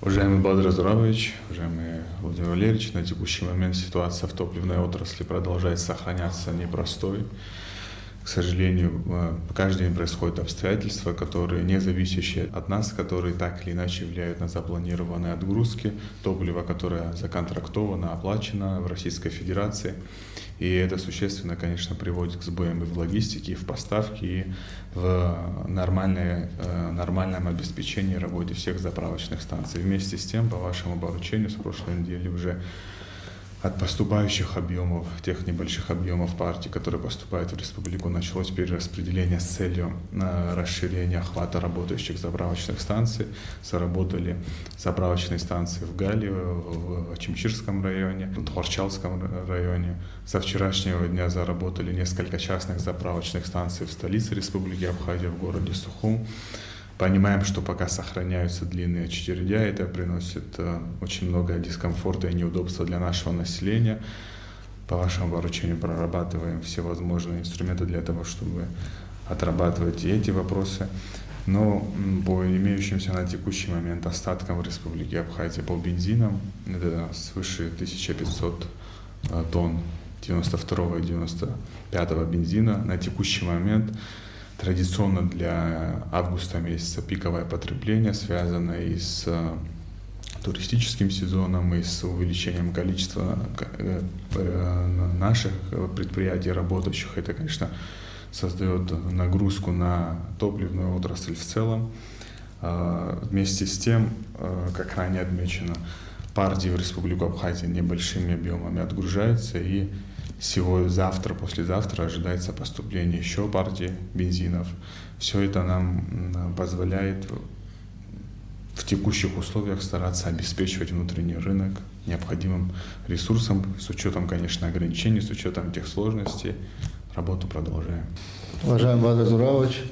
Уважаемый Бадр Зурович, уважаемый Владимир Валерьевич, на текущий момент ситуация в топливной отрасли продолжает сохраняться непростой. К сожалению, каждый день происходят обстоятельства, которые не зависящие от нас, которые так или иначе влияют на запланированные отгрузки топлива, которое законтрактовано, оплачено в Российской Федерации. И это существенно, конечно, приводит к сбоям и в логистике, и в поставке, и в нормальном обеспечении работы всех заправочных станций. Вместе с тем, по вашему поручению, с прошлой недели уже от поступающих объемов, тех небольших объемов партий, которые поступают в республику, началось перераспределение с целью расширения охвата работающих заправочных станций. Заработали заправочные станции в Галле, в Чимчирском районе, в Тхорчалском районе. Со вчерашнего дня заработали несколько частных заправочных станций в столице Республики Абхазия, в городе Сухум. Понимаем, что пока сохраняются длинные очереди, это приносит очень много дискомфорта и неудобства для нашего населения. По вашему поручению прорабатываем все возможные инструменты для того, чтобы отрабатывать и эти вопросы. Но по имеющимся на текущий момент остаткам в Республике Абхазия по бензинам, это свыше 1500 тонн 92 и 95 бензина, на текущий момент традиционно для августа месяца пиковое потребление, связанное и с туристическим сезоном, и с увеличением количества наших предприятий работающих. Это, конечно, создает нагрузку на топливную отрасль в целом. Вместе с тем, как ранее отмечено, партии в Республику Абхазия небольшими объемами отгружаются, и завтра, послезавтра ожидается поступление еще партии бензинов. Все это нам позволяет в текущих условиях стараться обеспечивать внутренний рынок необходимым ресурсом, с учетом, конечно, ограничений, с учетом тех сложностей. Работу продолжаем. Уважаемый Бадр Зурович,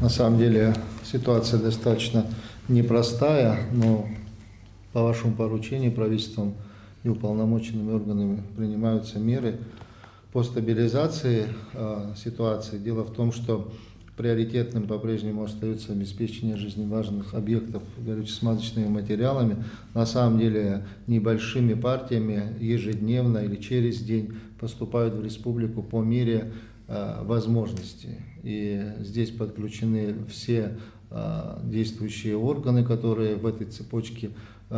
на самом деле ситуация достаточно непростая, но по вашему поручению правительством и уполномоченными органами принимаются меры по стабилизации ситуации. Дело в том, что приоритетным по-прежнему остается обеспечение жизненно объектов горюче-смазочными материалами. На самом деле небольшими партиями ежедневно или через день поступают в республику по мере возможностей. И здесь подключены все действующие органы, которые в этой цепочке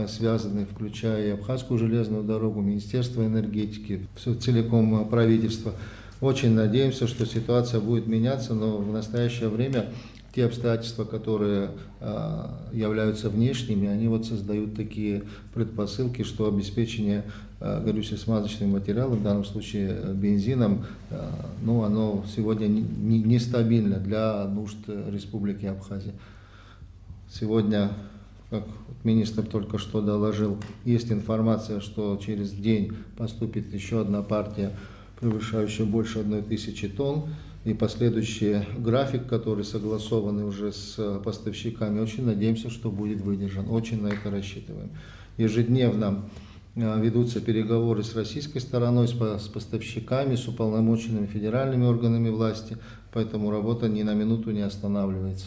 связаны, включая и Абхазскую железную дорогу, Министерство энергетики, все целиком правительство. Очень надеемся, что ситуация будет меняться, но в настоящее время те обстоятельства, которые являются внешними, они вот создают такие предпосылки, что обеспечение горюче-смазочным материалом, в данном случае бензином, оно сегодня нестабильно для нужд Республики Абхазия. Сегодня, как министр только что доложил, есть информация, что через день поступит еще одна партия, превышающая больше 1000 тонн, и последующий график, который согласованный уже с поставщиками, очень надеемся, что будет выдержан, очень на это рассчитываем. Ежедневно ведутся переговоры с российской стороной, с поставщиками, с уполномоченными федеральными органами власти, поэтому работа ни на минуту не останавливается.